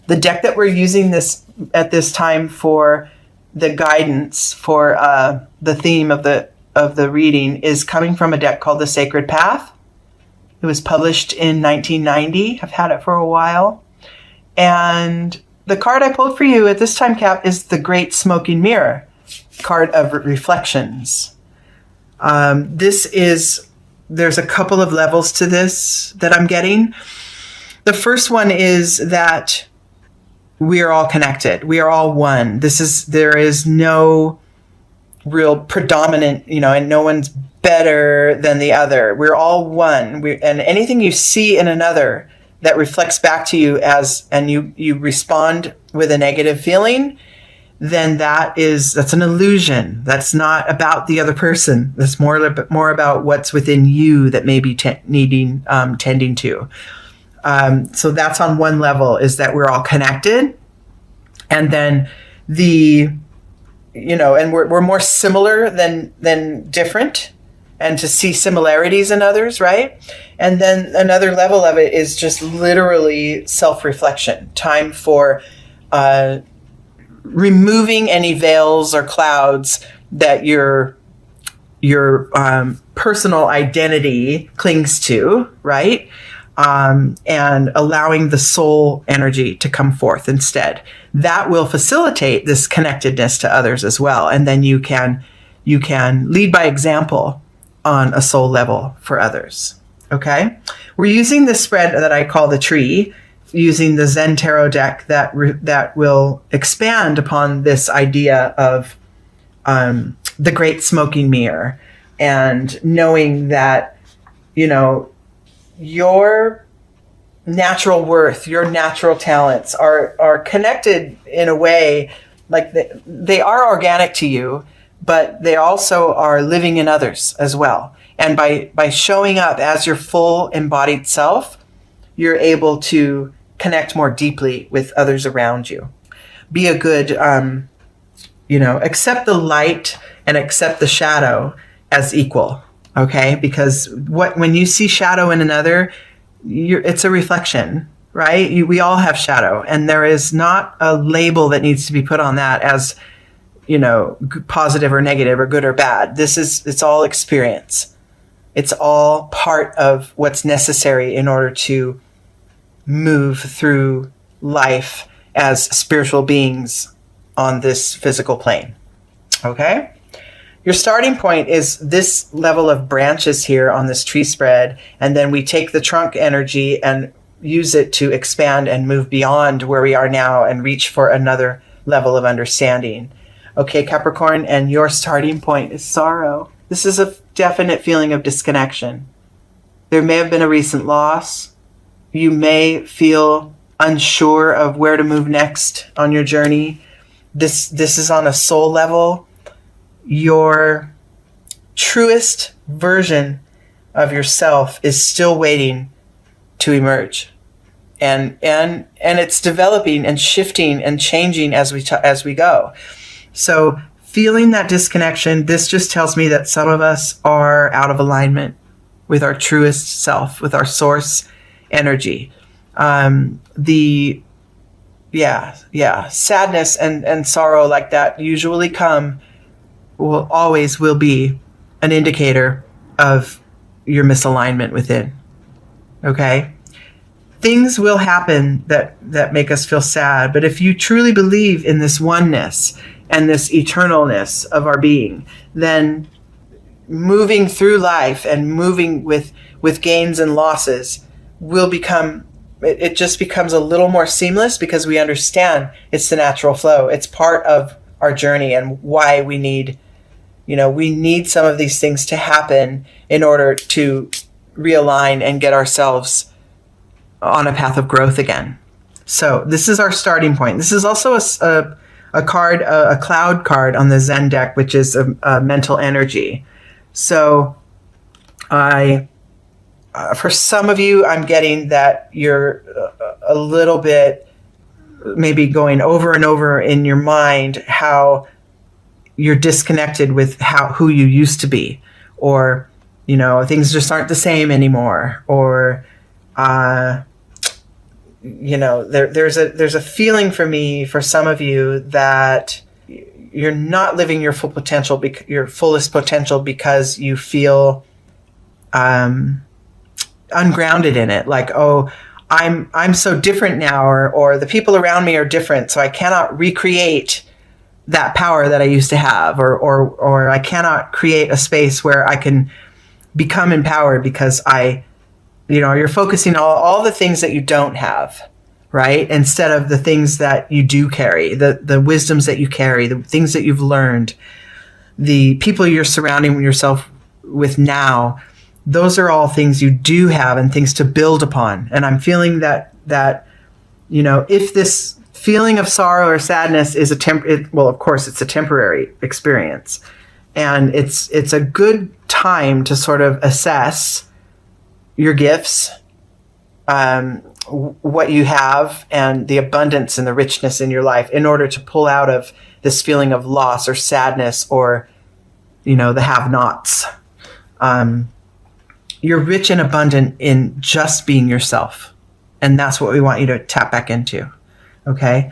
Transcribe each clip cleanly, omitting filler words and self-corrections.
The deck that we're using this at this time for the guidance for the theme of the reading is coming from a deck called the Sacred Path. It was published in 1990. I've had it for a while. And the card I pulled for you at this time, Cap, is the Great Smoking Mirror, card of reflections. There's a couple of levels to this that I'm getting. The first one is that we are all connected. We are all one. There is no real predominant, and no one's better than the other. We're all one. And anything you see in another that reflects back to you and you respond with a negative feeling, then that's an illusion. That's not about the other person. That's more about what's within you that may be tending to. So that's on one level, is that we're all connected. And then and we're more similar than different, and to see similarities in others, right? And then another level of it is just literally self-reflection, time for removing any veils or clouds that your personal identity clings to, right? And allowing the soul energy to come forth instead. That will facilitate this connectedness to others as well. And then you can lead by example on a soul level for others. Okay? We're using this spread that I call the tree, using the Zen Tarot deck that will expand upon this idea of the Great Smoking Mirror, and knowing that, your natural worth, your natural talents are connected in a way, like they are organic to you, but they also are living in others as well. And by showing up as your full embodied self, you're able to connect more deeply with others around you. Be a good, accept the light and accept the shadow as equal. Okay, because when you see shadow in another, it's a reflection, right? We all have shadow, and there is not a label that needs to be put on that as, positive or negative or good or bad. It's all experience. It's all part of what's necessary in order to move through life as spiritual beings on this physical plane. Okay? Your starting point is this level of branches here on this tree spread, and then we take the trunk energy and use it to expand and move beyond where we are now and reach for another level of understanding. Okay, Capricorn, and your starting point is sorrow. This is a definite feeling of disconnection. There may have been a recent loss. You may feel unsure of where to move next on your journey. This is on a soul level. Your truest version of yourself is still waiting to emerge, and it's developing and shifting and changing as we go. So feeling that disconnection, this just tells me that some of us are out of alignment with our truest self, with our source energy. Sadness and sorrow like that usually will be an indicator of your misalignment within. Okay? Things will happen that make us feel sad, but if you truly believe in this oneness and this eternalness of our being, then moving through life and moving with gains and losses it just becomes a little more seamless, because we understand it's the natural flow. It's part of our journey, and why we need some of these things to happen in order to realign and get ourselves on a path of growth again. So this is our starting point. This is also a cloud card on the Zen deck, which is a mental energy. So for some of you, I'm getting that you're a little bit maybe going over and over in your mind how you're disconnected with who you used to be, or things just aren't the same anymore, or there's a feeling for me, for some of you, that you're not living your full potential, your fullest potential, because you feel ungrounded in it. Like, oh, I'm so different now, or the people around me are different, so I cannot recreate that power that I used to have, or I cannot create a space where I can become empowered, because you're focusing on all the things that you don't have, right? Instead of the things that you do carry, the wisdoms that you carry, the things that you've learned, the people you're surrounding yourself with now. Those are all things you do have and things to build upon. And I'm feeling that if this feeling of sorrow or sadness is of course it's a temporary experience, and it's a good time to sort of assess your gifts, what you have, and the abundance and the richness in your life, in order to pull out of this feeling of loss or sadness, or the have-nots. You're rich and abundant in just being yourself. And that's what we want you to tap back into. Okay?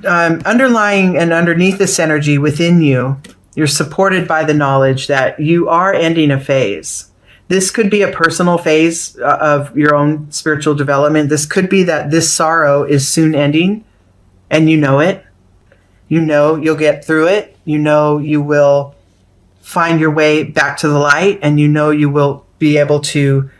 Underlying and underneath this energy within you, you're supported by the knowledge that you are ending a phase. This could be a personal phase of your own spiritual development. This could be that this sorrow is soon ending, and you know it. You know you'll get through it. You know you will find your way back to the light, and you know you will be able to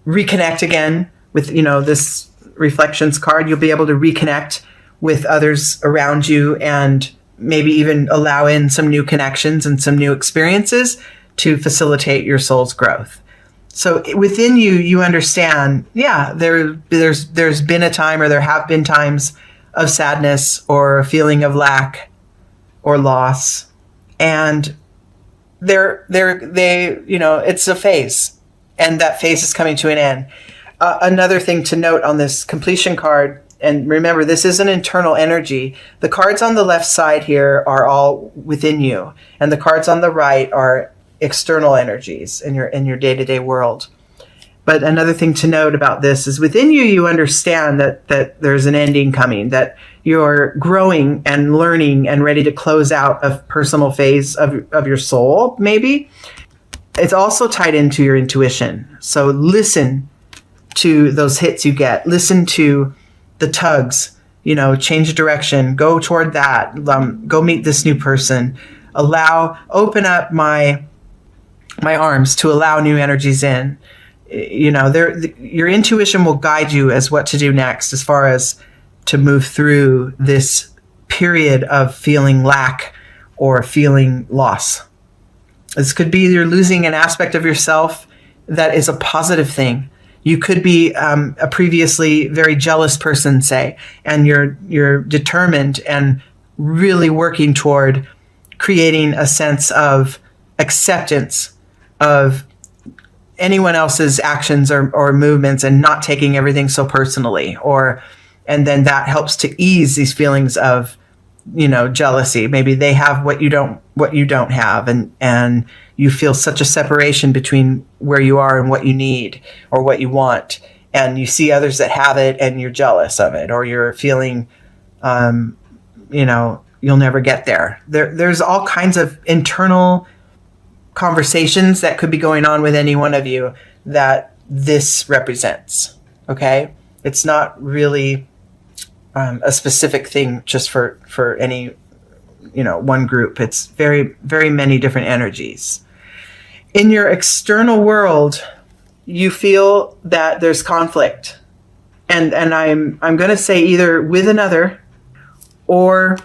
reconnect again with, this reflections card. You'll be able to reconnect with others around you, and maybe even allow in some new connections and some new experiences to facilitate your soul's growth. So within you, you understand, there's been a time, or there have been times of sadness or a feeling of lack or loss, and it's a phase, and that phase is coming to an end. Another thing to note on this completion card, and remember, this is an internal energy. The cards on the left side here are all within you, and the cards on the right are external energies in your day-to-day world. But another thing to note about this is, within you, you understand that there's an ending coming, that you're growing and learning and ready to close out a personal phase of your soul, maybe. It's also tied into your intuition. So listen to those hits you get. Listen to the tugs, change direction, go toward that, go meet this new person, open up my arms to allow new energies in. Your intuition will guide you as what to do next, as far as to move through this period of feeling lack or feeling loss. This could be you're losing an aspect of yourself that is a positive thing. You could be a previously very jealous person, say, and you're determined and really working toward creating a sense of acceptance of anyone else's actions or movements, and not taking everything so personally, and then that helps to ease these feelings of, jealousy. Maybe they have what you don't have, and you feel such a separation between where you are and what you need or what you want, and you see others that have it and you're jealous of it, or you're feeling, you'll never get there. There's all kinds of internal conversations that could be going on with any one of you that this represents. Okay? It's not really a specific thing just for any, one group. It's very, very many different energies. In your external world, you feel that there's conflict. And I'm going to say either with another, or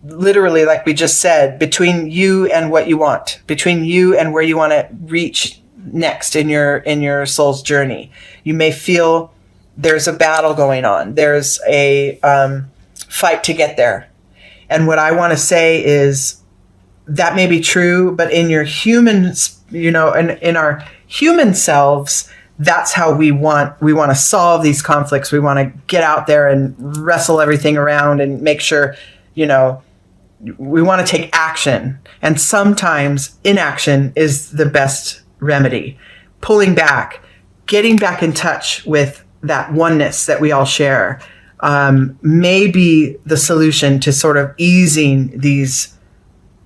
literally, like we just said, between you and what you want, between you and where you want to reach next in your soul's journey. You may feel there's a battle going on. There's a fight to get there. And what I want to say is that may be true, but in your human, in our human selves, that's how we want to solve these conflicts. We want to get out there and wrestle everything around and make sure, we want to take action. And sometimes inaction is the best remedy. Pulling back, getting back in touch with that oneness that we all share, may be the solution to sort of easing these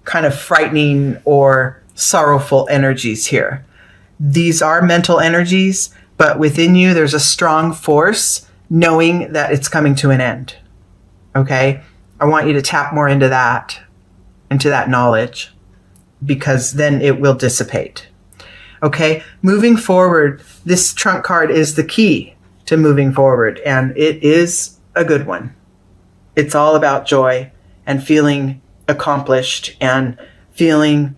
kind of frightening or sorrowful energies here. These are mental energies, but within you, there's a strong force knowing that it's coming to an end. Okay? I want you to tap more into that knowledge, because then it will dissipate. Okay? Moving forward, this trump card is the key to moving forward, and it is a good one. It's all about joy and feeling accomplished and feeling,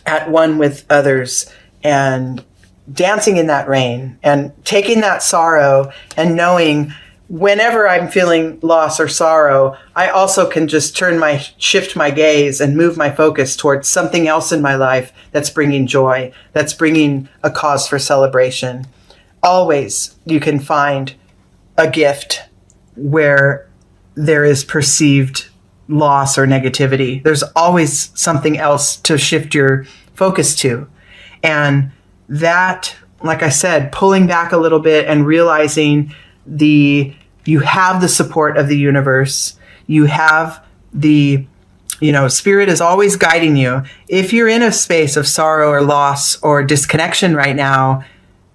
at one with others and dancing in that rain and taking that sorrow and knowing whenever I'm feeling loss or sorrow, I also can just shift my gaze and move my focus towards something else in my life that's bringing joy, that's bringing a cause for celebration. Always you can find a gift where there is perceived loss or negativity. There's always something else to shift your focus to. And that, like I said, pulling back a little bit and realizing you have the support of the universe. You have spirit is always guiding you. If you're in a space of sorrow or loss or disconnection right now,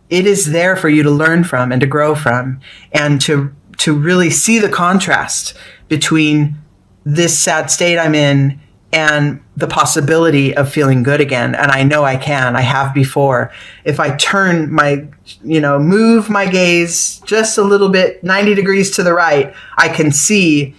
it is there for you to learn from and to grow from, and to really see the contrast between this sad state I'm in and the possibility of feeling good again. And I know I can. I have before. If I turn move my gaze just a little bit, 90 degrees to the right, I can see,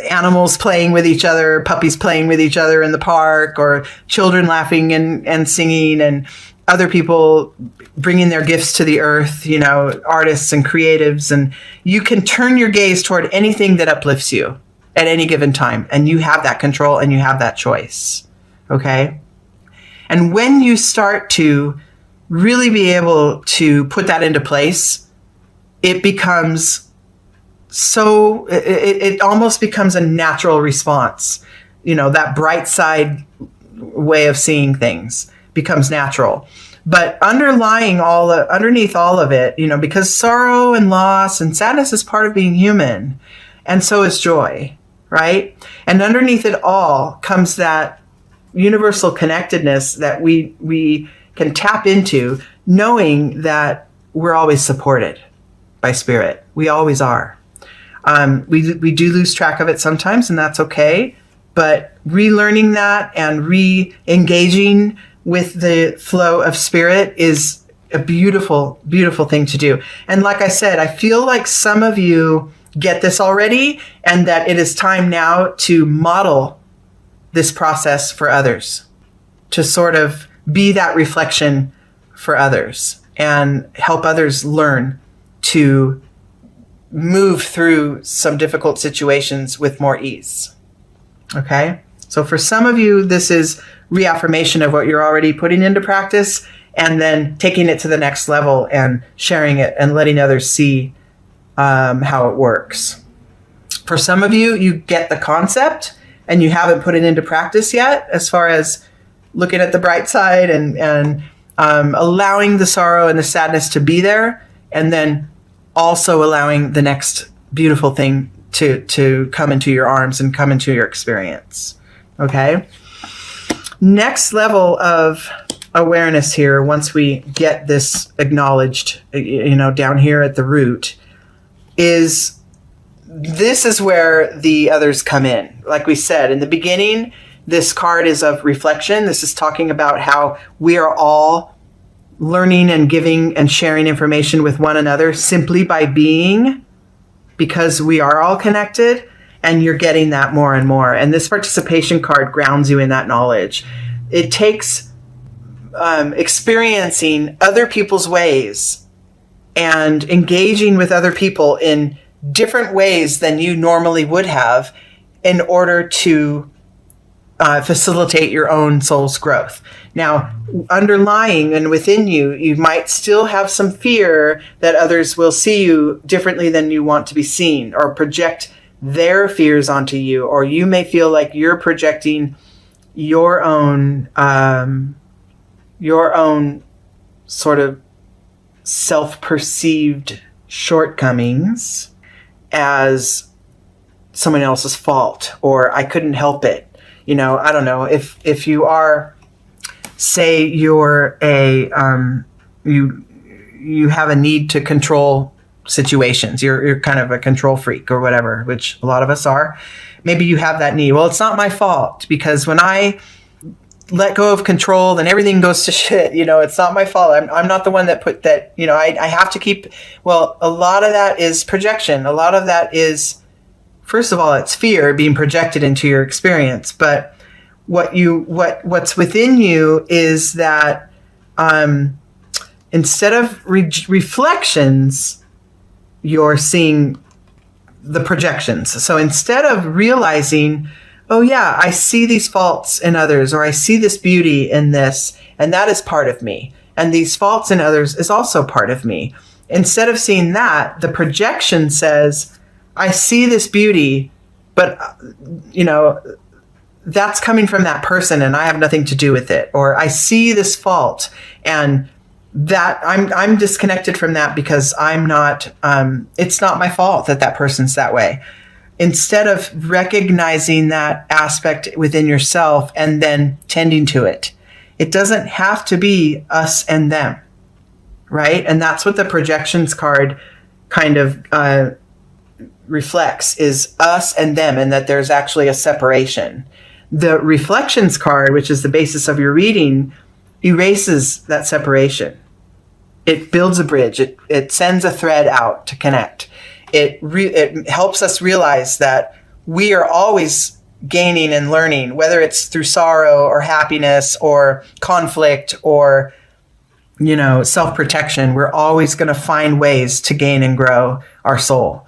animals playing with each other, puppies playing with each other in the park, or children laughing and singing, and other people bringing their gifts to the earth, artists and creatives. And you can turn your gaze toward anything that uplifts you at any given time. And you have that control and you have that choice. Okay? And when you start to really be able to put that into place, it becomes it almost becomes a natural response. That bright side way of seeing things becomes natural. But underneath all of it, because sorrow and loss and sadness is part of being human, and so is joy, right? And underneath it all comes that universal connectedness that we can tap into, knowing that we're always supported by spirit. We always are. We do lose track of it sometimes, and that's okay. But relearning that and re-engaging with the flow of spirit is a beautiful, beautiful thing to do. And like I said, I feel like some of you get this already, and that it is time now to model this process for others, to sort of be that reflection for others and help others learn to move through some difficult situations with more ease. Okay? So for some of you, this is reaffirmation of what you're already putting into practice, and then taking it to the next level and sharing it and letting others see how it works. For some of you, you get the concept and you haven't put it into practice yet, as far as looking at the bright side and allowing the sorrow and the sadness to be there, and then also allowing the next beautiful thing to come into your arms and come into your experience. Okay? Next level of awareness here, once we get this acknowledged, down here at the root, is where the others come in. Like we said in the beginning, this card is of reflection. This is talking about how we are all learning and giving and sharing information with one another simply by being, because we are all connected, and you're getting that more and more. And this participation card grounds you in that knowledge. It takes experiencing other people's ways and engaging with other people in different ways than you normally would have in order to facilitate your own soul's growth. Now, underlying and within you, you might still have some fear that others will see you differently than you want to be seen, or project their fears onto you, or you may feel like you're projecting your own sort of self-perceived shortcomings as someone else's fault, or I couldn't help it. I don't know, if you are, say you're you have a need to control situations. You're kind of a control freak or whatever, which a lot of us are. Maybe you have that need. Well, it's not my fault, because when I let go of control, then everything goes to shit. It's not my fault. I'm not the one that put that, I have to keep, well, a lot of that is projection. A lot of that is, first of all, it's fear being projected into your experience. But what's within you is that, instead of reflections, you're seeing the projections. So instead of realizing, oh yeah, I see these faults in others, or I see this beauty in this, and that is part of me, and these faults in others is also part of me. Instead of seeing that, the projection says, I see this beauty, but that's coming from that person and I have nothing to do with it. Or I see this fault and that I'm disconnected from that because I'm not, it's not my fault that person's that way. Instead of recognizing that aspect within yourself and then tending to it, it doesn't have to be us and them, right? And that's what the projections card kind of reflects, is us and them, and that there's actually a separation. The reflections card, which is the basis of your reading, erases that separation. It builds a bridge. It sends a thread out to connect. It helps us realize that we are always gaining and learning, whether it's through sorrow or happiness or conflict or, self-protection. We're always going to find ways to gain and grow our soul.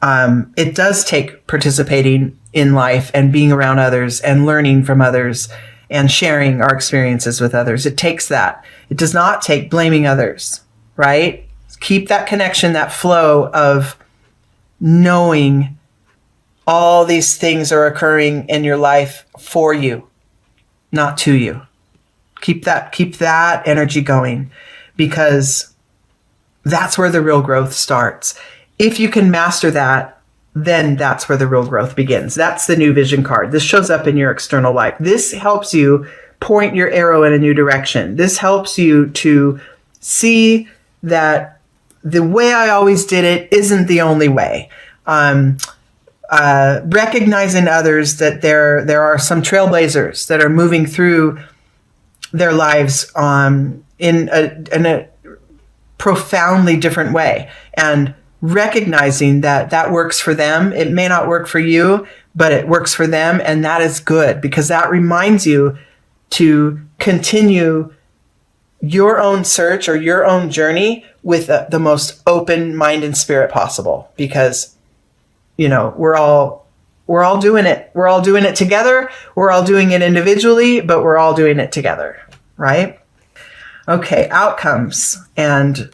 It does take participating in life and being around others and learning from others and sharing our experiences with others. It takes that. It does not take blaming others, right? Keep that connection, that flow of knowing all these things are occurring in your life for you, not to you. Keep that energy going, because that's where the real growth starts. If you can master that, then that's where the real growth begins. That's the new vision card. This shows up in your external life. This helps you point your arrow in a new direction. This helps you to see that the way I always did it isn't the only way. Recognizing others that there are some trailblazers that are moving through their lives in a profoundly different way, and recognizing that works for them. It may not work for you, but it works for them, and that is good, because that reminds you to continue your own search or your own journey with the most open mind and spirit possible, because we're all doing it. We're all doing it together. We're all doing it individually, but we're all doing it together, right? Okay, outcomes. And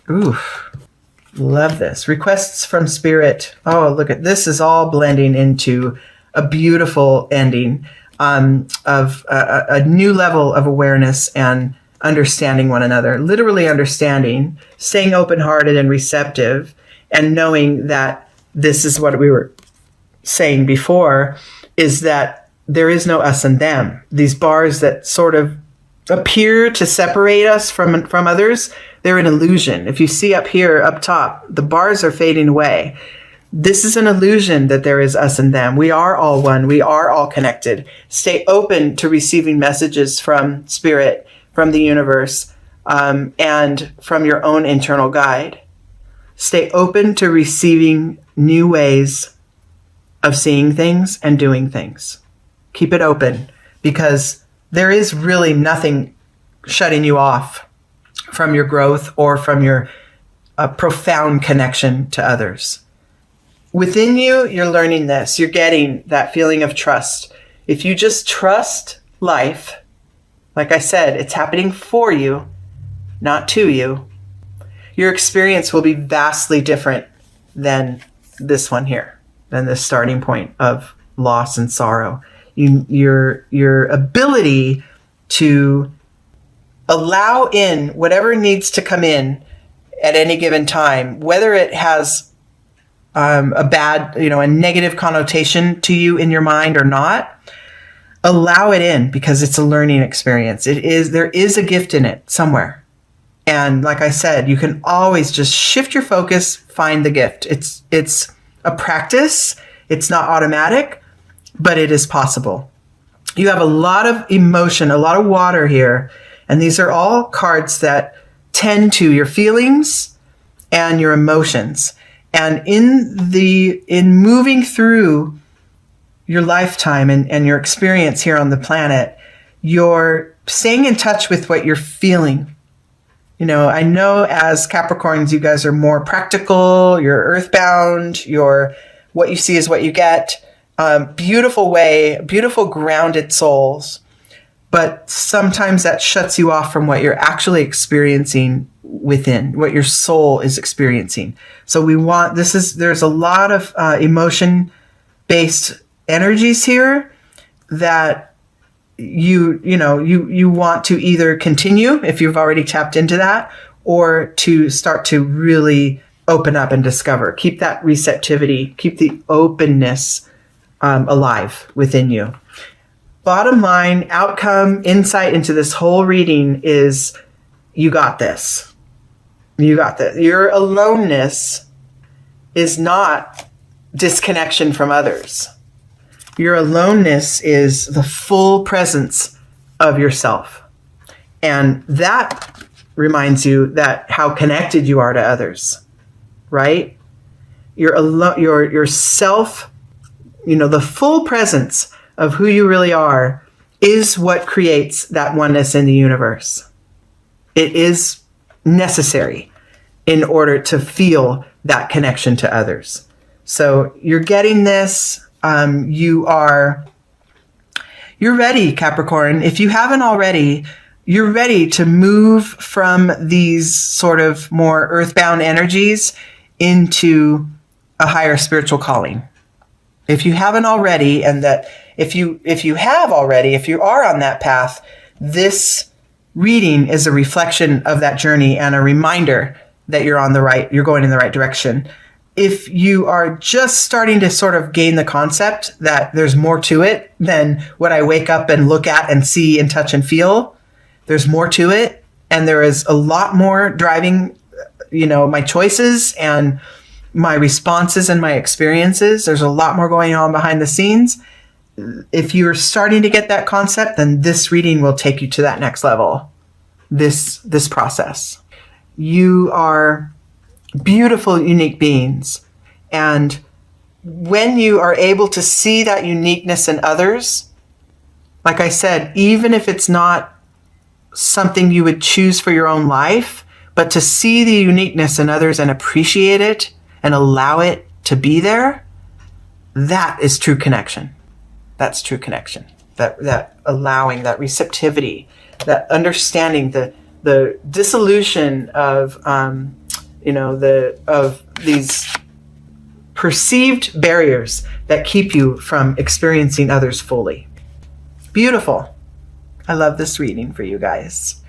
love this. Requests from spirit. Oh, look at this, is all blending into a beautiful ending of a new level of awareness and understanding one another, literally understanding, staying open-hearted and receptive, and knowing that this is what we were saying before, is that there is no us and them. These bars that sort of appear to separate us from others, they're an illusion. If you see up here, up top, the bars are fading away. This is an illusion that there is us and them. We are all one. We are all connected. Stay open to receiving messages from spirit, from the universe, and from your own internal guide. Stay open to receiving new ways of seeing things and doing things. Keep it open, because there is really nothing shutting you off from your growth or from your profound connection to others. Within you, you're learning this. You're getting that feeling of trust. If you just trust life, like I said, it's happening for you, not to you. Your experience will be vastly different than this one here, than this starting point of loss and sorrow. Your ability to allow in whatever needs to come in at any given time, whether it has a bad, a negative connotation to you in your mind or not. Allow it in, because it's a learning experience. There is a gift in it somewhere. And like I said, you can always just shift your focus, find the gift. It's a practice. It's not automatic, but it is possible. You have a lot of emotion, a lot of water here. And these are all cards that tend to your feelings and your emotions. And in moving through your lifetime and your experience here on the planet, you're staying in touch with what you're feeling. I know as Capricorns, you guys are more practical, you're earthbound, what you see is what you get. Beautiful grounded souls. But sometimes that shuts you off from what you're actually experiencing within, what your soul is experiencing. So there's a lot of emotion-based energies here that you want to either continue if you've already tapped into that, or to start to really open up and discover. Keep that receptivity, keep the openness alive within you. Bottom line, outcome, insight into this whole reading is you got this. You got this. Your aloneness is not disconnection from others. Your aloneness is the full presence of yourself. And that reminds you that how connected you are to others, right? Your self, the full presence of who you really are is what creates that oneness in the universe. It is necessary in order to feel that connection to others. So you're getting this. You're ready, Capricorn. If you haven't already, you're ready to move from these sort of more earthbound energies into a higher spiritual calling. If you haven't already, and that if you have already, if you are on that path, this reading is a reflection of that journey and a reminder that you're going in the right direction. If you are just starting to sort of gain the concept that there's more to it than what I wake up and look at and see and touch and feel, there's more to it. And there is a lot more driving, my choices and my responses and my experiences. There's a lot more going on behind the scenes. If you're starting to get that concept, then this reading will take you to that next level. This process. You are beautiful, unique beings. And when you are able to see that uniqueness in others, like I said, even if it's not something you would choose for your own life, but to see the uniqueness in others and appreciate it and allow it to be there, that is true connection. That's true connection. That allowing, that receptivity, that understanding, the dissolution of of these perceived barriers that keep you from experiencing others fully. Beautiful. I love this reading for you guys.